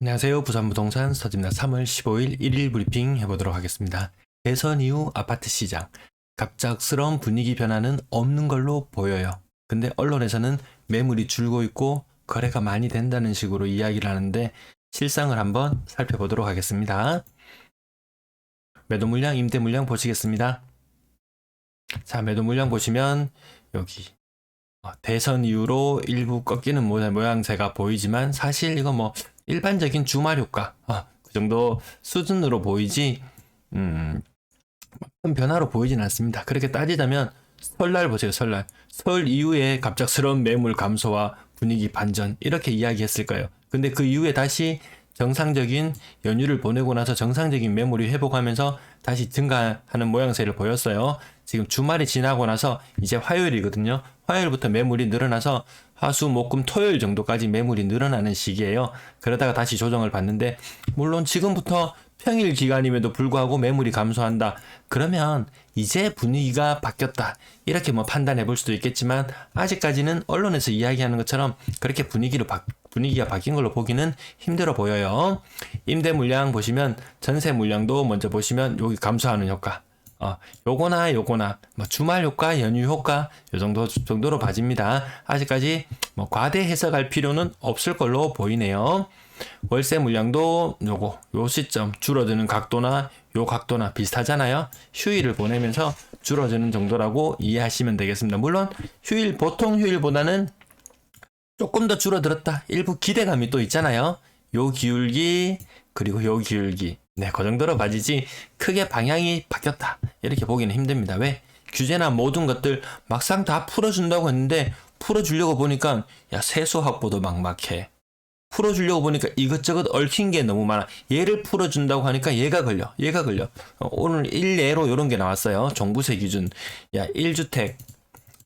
안녕하세요. 부산부동산 서집날 3월 15일 1일 브리핑 해보도록 하겠습니다. 대선 이후 아파트 시장 갑작스러운 분위기 변화는 없는 걸로 보여요. 근데 언론에서는 매물이 줄고 있고 거래가 많이 된다는 식으로 이야기를 하는데 실상을 한번 살펴보도록 하겠습니다. 매도 물량, 임대 물량 보시겠습니다. 자, 매도 물량 보시면 여기 대선 이후로 일부 꺾이는 모양새가 보이지만 사실 이거 뭐 일반적인 주말 효과 그 정도 수준으로 보이지 큰 변화로 보이진 않습니다. 그렇게 따지자면 설날 보세요. 설 이후에 갑작스러운 매물 감소와 분위기 반전 이렇게 이야기했을 거예요. 근데 그 이후에 다시 정상적인 연휴를 보내고 나서 정상적인 매물이 회복하면서 다시 증가하는 모양새를 보였어요. 지금 주말이 지나고 나서 이제 화요일이거든요. 화요일부터 매물이 늘어나서 화수, 목, 금, 토요일 정도까지 매물이 늘어나는 시기예요. 그러다가 다시 조정을 받는데 물론 지금부터 평일 기간임에도 불구하고 매물이 감소한다. 그러면 이제 분위기가 바뀌었다. 이렇게 뭐 판단해 볼 수도 있겠지만 아직까지는 언론에서 이야기하는 것처럼 그렇게 분위기가 바뀐 걸로 보기는 힘들어 보여요. 임대 물량 보시면 전세 물량도 먼저 보시면 여기 감소하는 효과. 요거나 뭐 주말 효과, 연휴 효과 요 정도로 봐집니다. 아직까지 뭐 과대 해석할 필요는 없을 걸로 보이네요. 월세 물량도 요 시점 줄어드는 각도나 요 각도나 비슷하잖아요. 휴일을 보내면서 줄어드는 정도라고 이해하시면 되겠습니다. 물론 보통 휴일보다는 조금 더 줄어들었다. 일부 기대감이 또 있잖아요. 요 기울기 그리고 요 기울기 그 정도로 봐지지 크게 방향이 바뀌었다 이렇게 보기는 힘듭니다. 왜? 규제나 모든 것들 막상 다 풀어준다고 했는데 풀어주려고 보니까 세수 확보도 막막해. 풀어주려고 보니까 이것저것 얽힌 게 너무 많아. 얘를 풀어준다고 하니까 얘가 걸려. 오늘 일례로 이런 게 나왔어요. 종부세 기준 1주택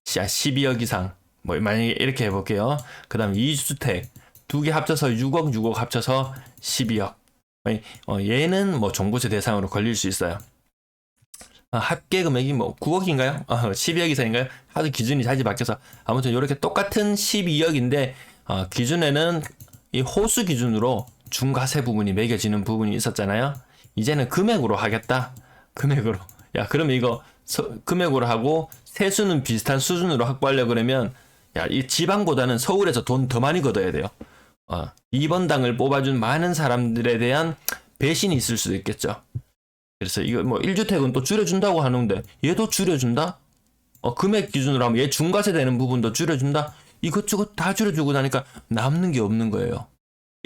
12억 이상 뭐 만약에 이렇게 해볼게요. 그 다음 2주택 2개 합쳐서 6억 합쳐서 12억. 얘는 뭐 종부세 대상으로 걸릴 수 있어요. 합계 금액이 뭐 9억인가요? 12억 이상인가요? 하도 기준이 자주 바뀌어서 아무튼 이렇게 똑같은 12억인데 기준에는 이 호수 기준으로 중과세 부분이 매겨지는 부분이 있었잖아요. 이제는 금액으로 하겠다. 금액으로. 그러면 이거 금액으로 하고 세수는 비슷한 수준으로 확보하려고 그러면 이 지방보다는 서울에서 돈 더 많이 걷어야 돼요. 2번 당을 뽑아준 많은 사람들에 대한 배신이 있을 수도 있겠죠. 그래서 이거 뭐 1주택은 또 줄여준다고 하는데 얘도 줄여준다? 금액 기준으로 하면 얘 중과세 되는 부분도 줄여준다? 이것저것 다 줄여주고 나니까 남는 게 없는 거예요.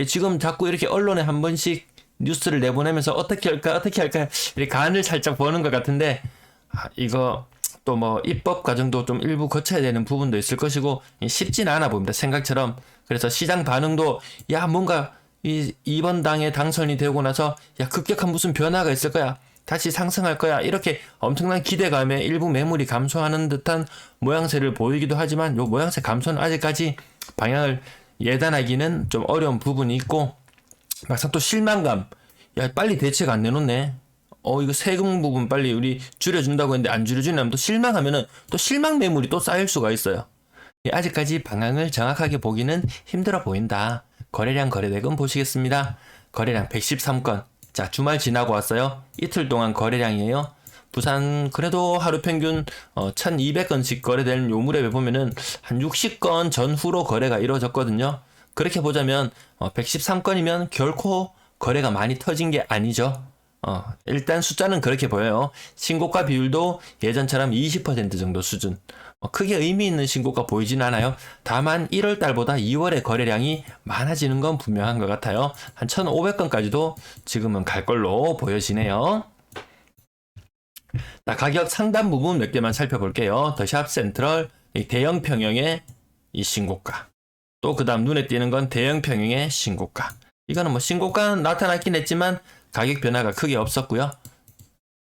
지금 자꾸 이렇게 언론에 한 번씩 뉴스를 내보내면서 어떻게 할까 이렇게 간을 살짝 보는 것 같은데 이거 또 뭐 입법 과정도 좀 일부 거쳐야 되는 부분도 있을 것이고 쉽진 않아 보입니다. 생각처럼. 그래서 시장 반응도 뭔가 이번 당에 당선이 되고 나서 급격한 무슨 변화가 있을 거야. 다시 상승할 거야. 이렇게 엄청난 기대감에 일부 매물이 감소하는 듯한 모양새를 보이기도 하지만 요 모양새 감소는 아직까지 방향을 예단하기는 좀 어려운 부분이 있고 막상 또 실망감. 빨리 대책 안 내놓네. 이거 세금 부분 빨리 우리 줄여준다고 했는데 안 줄여주냐면 또 실망하면은 또 실망 매물이 또 쌓일 수가 있어요. 아직까지 방향을 정확하게 보기는 힘들어 보인다. 거래량 거래대금 보시겠습니다. 거래량 113건. 자, 주말 지나고 왔어요. 이틀 동안 거래량이에요. 부산 그래도 하루 평균 1200건씩 거래되는 요물에 보면은 한 60건 전후로 거래가 이루어졌거든요. 그렇게 보자면 113건이면 결코 거래가 많이 터진 게 아니죠. 일단 숫자는 그렇게 보여요. 신고가 비율도 예전처럼 20% 정도 수준. 크게 의미 있는 신고가 보이진 않아요. 다만 1월 달보다 2월의 거래량이 많아지는 건 분명한 것 같아요. 한 1,500건까지도 지금은 갈 걸로 보여지네요. 가격 상단 부분 몇 개만 살펴볼게요. 더샵 센트럴 대형 평형의 이 신고가. 또 그 다음 눈에 띄는 건 대형 평형의 신고가. 이거는 뭐 신고가는 나타났긴 했지만 가격 변화가 크게 없었고요.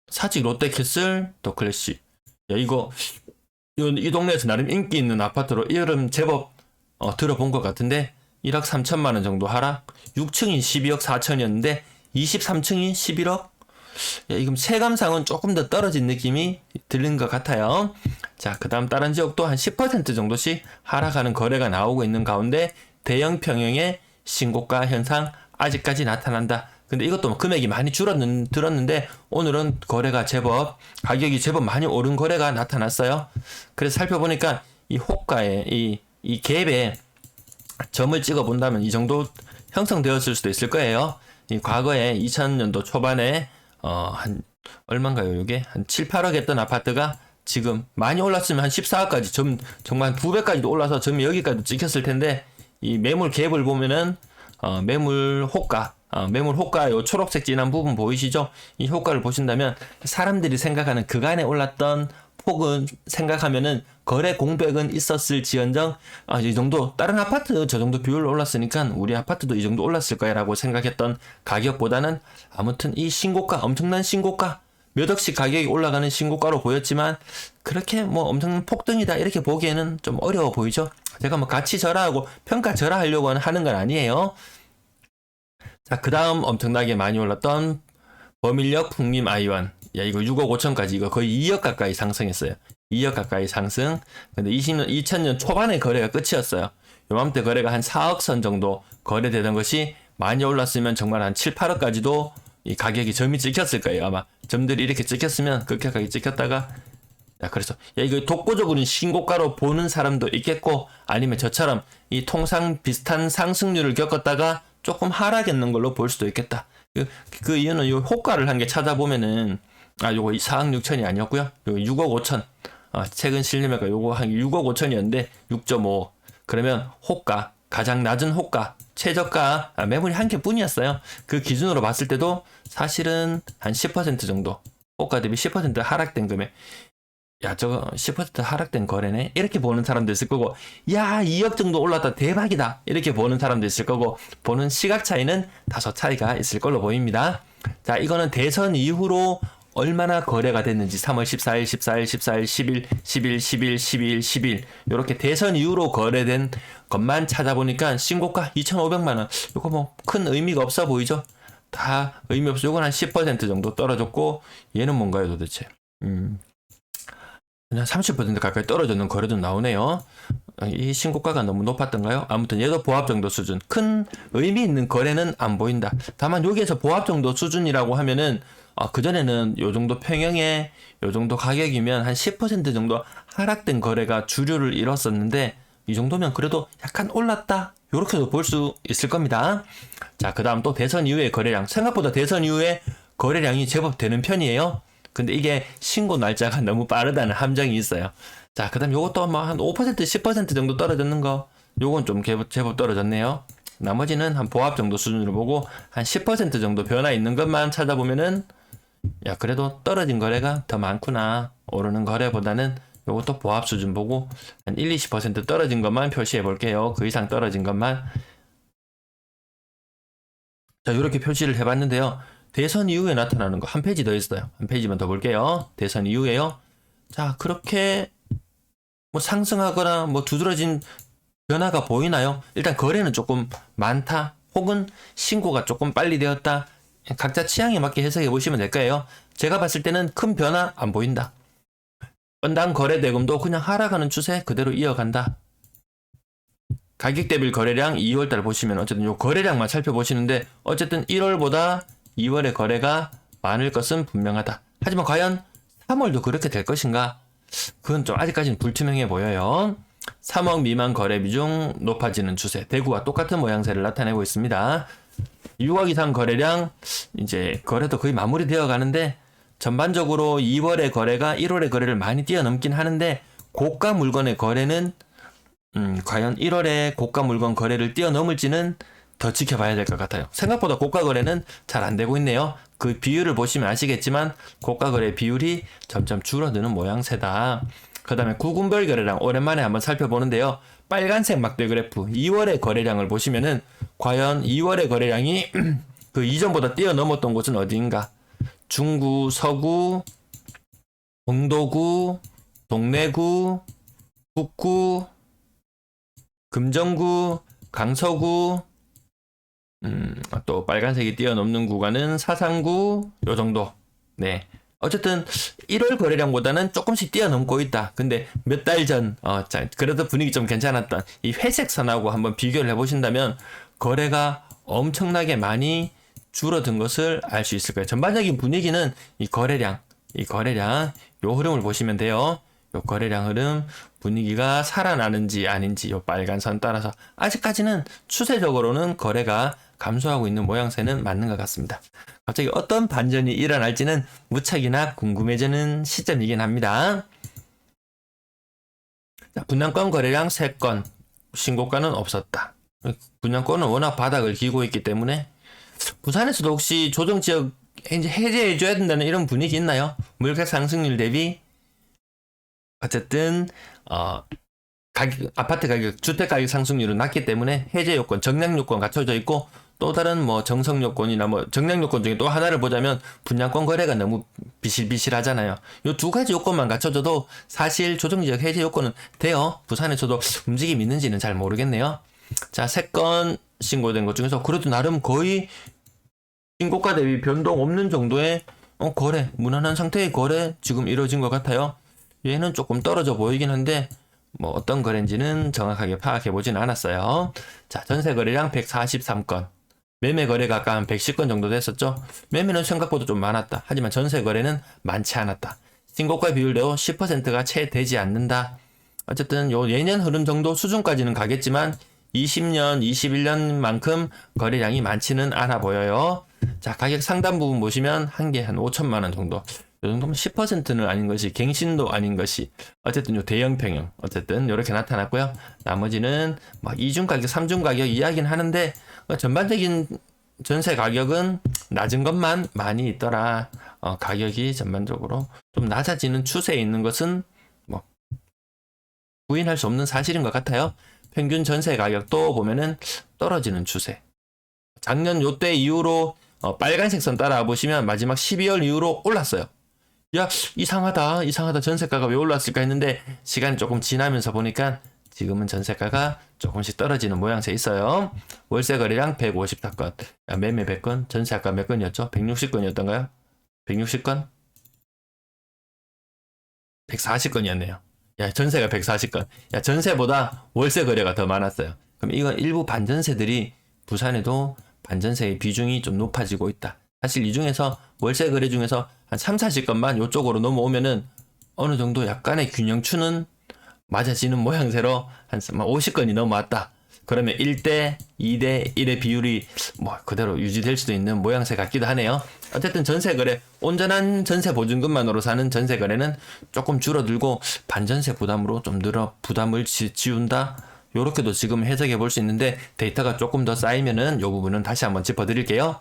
사직 롯데캐슬 또 클래식. 이 동네에서 나름 인기 있는 아파트로 이름 제법 들어본 것 같은데 1억 3천만 원 정도 하락. 6층이 12억 4천이었는데 23층이 11억. 이건 세감상은 조금 더 떨어진 느낌이 들린 것 같아요. 자, 그 다음 다른 지역도 한 10% 정도씩 하락하는 거래가 나오고 있는 가운데 대형 평형의 신고가 현상 아직까지 나타난다. 근데 이것도 금액이 많이 들었는데 오늘은 거래가 제법 가격이 제법 많이 오른 거래가 나타났어요. 그래서 살펴보니까 이 호가에 이 갭에 점을 찍어 본다면 이 정도 형성되었을 수도 있을 거예요. 이 과거에 2000년도 초반에 한 얼마인가요? 이게 한 7, 8억 했던 아파트가 지금 많이 올랐으면 한 14억까지 정말 한 2배까지도 올라서 점이 여기까지 찍혔을 텐데 이 매물 갭을 보면은 매물 호가 요 초록색 진한 부분 보이시죠? 이 효과를 보신다면 사람들이 생각하는 그간에 올랐던 폭은 생각하면은 거래 공백은 있었을지언정 이 정도 다른 아파트 저 정도 비율로 올랐으니까 우리 아파트도 이 정도 올랐을 거야 라고 생각했던 가격보다는 아무튼 이 신고가 엄청난 신고가 몇 억씩 가격이 올라가는 신고가로 보였지만 그렇게 뭐 엄청난 폭등이다 이렇게 보기에는 좀 어려워 보이죠. 제가 뭐 가치 절하하고 평가 절하하려고 하는 건 아니에요. 자, 그 다음 엄청나게 많이 올랐던 범인력 풍림 아이원. 야, 이거 6억 5천까지 이거 거의 2억 가까이 상승했어요. 2억 가까이 상승. 근데 2000년 초반에 거래가 끝이었어요. 요맘때 거래가 한 4억 선 정도 거래되던 것이 많이 올랐으면 정말 한 7, 8억까지도 이 가격이 점이 찍혔을 거예요. 아마 점들이 이렇게 찍혔으면 급격하게 찍혔다가 그래서 이거 독보적으로 신고가로 보는 사람도 있겠고 아니면 저처럼 이 통상 비슷한 상승률을 겪었다가 조금 하락했는 걸로 볼 수도 있겠다. 그 이유는 요 호가를 한 개 찾아보면은 요거 4억 6천이 아니었고요. 요 6억 5천. 최근 실리매가 요거 한 6억 5천이었는데 6.5. 그러면 호가 가장 낮은 호가 최저가 매물이 한 개뿐이었어요. 그 기준으로 봤을 때도 사실은 한 10% 정도 호가 대비 10% 하락된 금액. 야, 저거 10% 하락된 거래네? 이렇게 보는 사람도 있을 거고, 야, 2억 정도 올랐다, 대박이다. 이렇게 보는 사람도 있을 거고, 보는 시각 차이는 다소 차이가 있을 걸로 보입니다. 자, 이거는 대선 이후로 얼마나 거래가 됐는지, 3월 14일, 14일, 14일, 10일, 11, 11, 12일, 10일, 요렇게 대선 이후로 거래된 것만 찾아보니까 신고가 2,500만원. 요거 뭐 큰 의미가 없어 보이죠? 다 의미 없어. 요건 한 10% 정도 떨어졌고, 얘는 뭔가요 도대체? 그냥 30% 가까이 떨어지는 거래도 나오네요. 이 신고가가 너무 높았던가요? 아무튼 얘도 보합 정도 수준. 큰 의미 있는 거래는 안 보인다. 다만 여기에서 보합 정도 수준이라고 하면은 그전에는 요 정도 평형에 요 정도 가격이면 한 10% 정도 하락된 거래가 주류를 이뤘었는데 이 정도면 그래도 약간 올랐다. 요렇게도 볼 수 있을 겁니다. 자, 그 다음 또 대선 이후의 거래량. 생각보다 대선 이후에 거래량이 제법 되는 편이에요. 근데 이게 신고 날짜가 너무 빠르다는 함정이 있어요. 자, 그 다음 요것도 뭐 한 5%, 10% 정도 떨어졌는 거. 요건 좀 제법 떨어졌네요. 나머지는 한 보합 정도 수준으로 보고 한 10% 정도 변화 있는 것만 찾아보면은 야, 그래도 떨어진 거래가 더 많구나. 오르는 거래보다는 요것도 보합 수준 보고 한 1, 20% 떨어진 것만 표시해 볼게요. 그 이상 떨어진 것만. 자, 요렇게 표시를 해봤는데요. 대선 이후에 나타나는 거 한 페이지 더 있어요. 한 페이지만 더 볼게요. 대선 이후에요. 자, 그렇게 뭐 상승하거나 뭐 두드러진 변화가 보이나요? 일단 거래는 조금 많다. 혹은 신고가 조금 빨리 되었다. 각자 취향에 맞게 해석해 보시면 될 거예요. 제가 봤을 때는 큰 변화 안 보인다. 건당 거래 대금도 그냥 하락하는 추세 그대로 이어간다. 가격 대비 거래량 2월달 보시면 어쨌든 요 거래량만 살펴보시는데 어쨌든 1월보다 2월의 거래가 많을 것은 분명하다. 하지만 과연 3월도 그렇게 될 것인가? 그건 좀 아직까지는 불투명해 보여요. 3억 미만 거래 비중 높아지는 추세. 대구와 똑같은 모양새를 나타내고 있습니다. 6억 이상 거래량 이제 거래도 거의 마무리되어 가는데 전반적으로 2월의 거래가 1월의 거래를 많이 뛰어넘긴 하는데 고가 물건의 거래는 과연 1월에 고가 물건 거래를 뛰어넘을지는 더 지켜봐야 될 것 같아요. 생각보다 고가 거래는 잘 안 되고 있네요. 그 비율을 보시면 아시겠지만 고가 거래 비율이 점점 줄어드는 모양새다. 그 다음에 구군별 거래량 오랜만에 한번 살펴보는데요. 빨간색 막대 그래프 2월의 거래량을 보시면은 과연 2월의 거래량이 그 이전보다 뛰어넘었던 곳은 어디인가? 중구, 서구, 동도구, 동래구, 북구, 금정구, 강서구, 또 빨간색이 뛰어넘는 구간은 사상구 요 정도. 네. 어쨌든 1월 거래량보다는 조금씩 뛰어넘고 있다. 근데 몇 달 전, 그래도 분위기 좀 괜찮았던 이 회색 선하고 한번 비교를 해보신다면 거래가 엄청나게 많이 줄어든 것을 알 수 있을 거예요. 전반적인 분위기는 이 거래량, 요 흐름을 보시면 돼요. 요 거래량 흐름 분위기가 살아나는지 아닌지 요 빨간 선 따라서 아직까지는 추세적으로는 거래가 감소하고 있는 모양새는 맞는 것 같습니다. 갑자기 어떤 반전이 일어날지는 무척이나 궁금해지는 시점이긴 합니다. 자, 분양권 거래량 3건, 신고가는 없었다. 분양권은 워낙 바닥을 기고 있기 때문에 부산에서도 혹시 조정지역 이제 해제해줘야 된다는 이런 분위기 있나요? 물가 상승률 대비 어쨌든 아파트 가격, 주택 가격 상승률은 낮기 때문에 해제 요건, 정량 요건 갖춰져 있고 또 다른 뭐 정성 요건이나 뭐 정량 요건 중에 또 하나를 보자면 분양권 거래가 너무 비실비실하잖아요. 요 두 가지 요건만 갖춰져도 사실 조정지역 해제 요건은 돼요. 부산에서도 움직임이 있는지는 잘 모르겠네요. 자, 3건 신고된 것 중에서 그래도 나름 거의 신고가 대비 변동 없는 정도의 거래, 무난한 상태의 거래 지금 이루어진 것 같아요. 얘는 조금 떨어져 보이긴 한데 뭐 어떤 거래인지는 정확하게 파악해 보진 않았어요. 자, 전세 거래량 143건, 매매 거래가 아까 한 110건 정도 됐었죠. 매매는 생각보다 좀 많았다. 하지만 전세 거래는 많지 않았다. 신고가 비율도 10%가 채 되지 않는다. 어쨌든 요 예년 흐름 정도 수준까지는 가겠지만 20년, 21년만큼 거래량이 많지는 않아 보여요. 자, 가격 상단 부분 보시면 한 개 한 5천만 원 정도. 이 정도면 10%는 아닌 것이, 갱신도 아닌 것이, 어쨌든 요 대형 평형, 어쨌든 이렇게 나타났고요. 나머지는 막 2중 가격, 3중 가격 이야기는 하는데 전반적인 전세 가격은 낮은 것만 많이 있더라. 가격이 전반적으로 좀 낮아지는 추세에 있는 것은 뭐 부인할 수 없는 사실인 것 같아요. 평균 전세 가격도 보면은 떨어지는 추세. 작년 요때 이후로 빨간색 선 따라 보시면 마지막 12월 이후로 올랐어요. 야, 이상하다 전세가가 왜 올랐을까 했는데 시간이 조금 지나면서 보니까 지금은 전세가가 조금씩 떨어지는 모양새 있어요. 월세 거래량 154건, 매매 100건, 전세 아까 몇 건이었죠? 160건이었던가요? 160건? 140건이었네요. 야, 전세가 140건. 야, 전세보다 월세 거래가 더 많았어요. 그럼 이건 일부 반전세들이 부산에도 반전세의 비중이 좀 높아지고 있다. 사실 이 중에서 월세 거래 중에서 한 3, 40건만 이쪽으로 넘어오면은 어느 정도 약간의 균형추는 맞아지는 모양새로 한 50건이 넘어왔다. 그러면 1대 2대 1의 비율이 뭐 그대로 유지될 수도 있는 모양새 같기도 하네요. 어쨌든 전세 거래, 온전한 전세 보증금만으로 사는 전세 거래는 조금 줄어들고 반전세 부담으로 좀 늘어 부담을 지운다. 요렇게도 지금 해석해 볼 수 있는데 데이터가 조금 더 쌓이면은 요 부분은 다시 한번 짚어 드릴게요.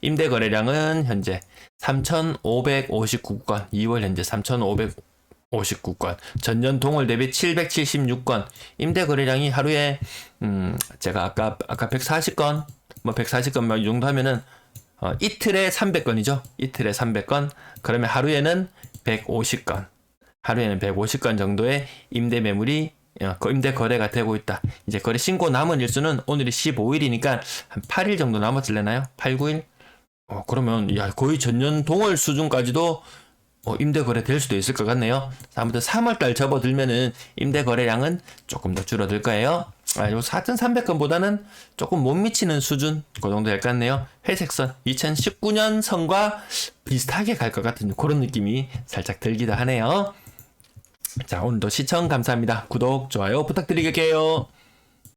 임대 거래량은 현재 3,559건, 2월 현재 3,559건, 전년 동월 대비 776건, 임대 거래량이 하루에 제가 아까 140건, 뭐 140건 이 정도 하면은 이틀에 300건이죠. 이틀에 300건. 그러면 하루에는 150건. 하루에는 150건 정도의 임대 매물이 임대 거래가 되고 있다. 이제 거래 신고 남은 일수는 오늘이 15일이니까 한 8일 정도 남았을래나요? 8, 9일? 그러면 야, 거의 전년 동월 수준까지도 임대 거래 될 수도 있을 것 같네요. 아무튼 3월달 접어들면은 임대 거래량은 조금 더 줄어들 거예요. 요 4,300건보다는 조금 못 미치는 수준, 그 정도 될 것 같네요. 회색선, 2019년 선과 비슷하게 갈 것 같은 그런 느낌이 살짝 들기도 하네요. 자, 오늘도 시청 감사합니다. 구독, 좋아요 부탁드릴게요.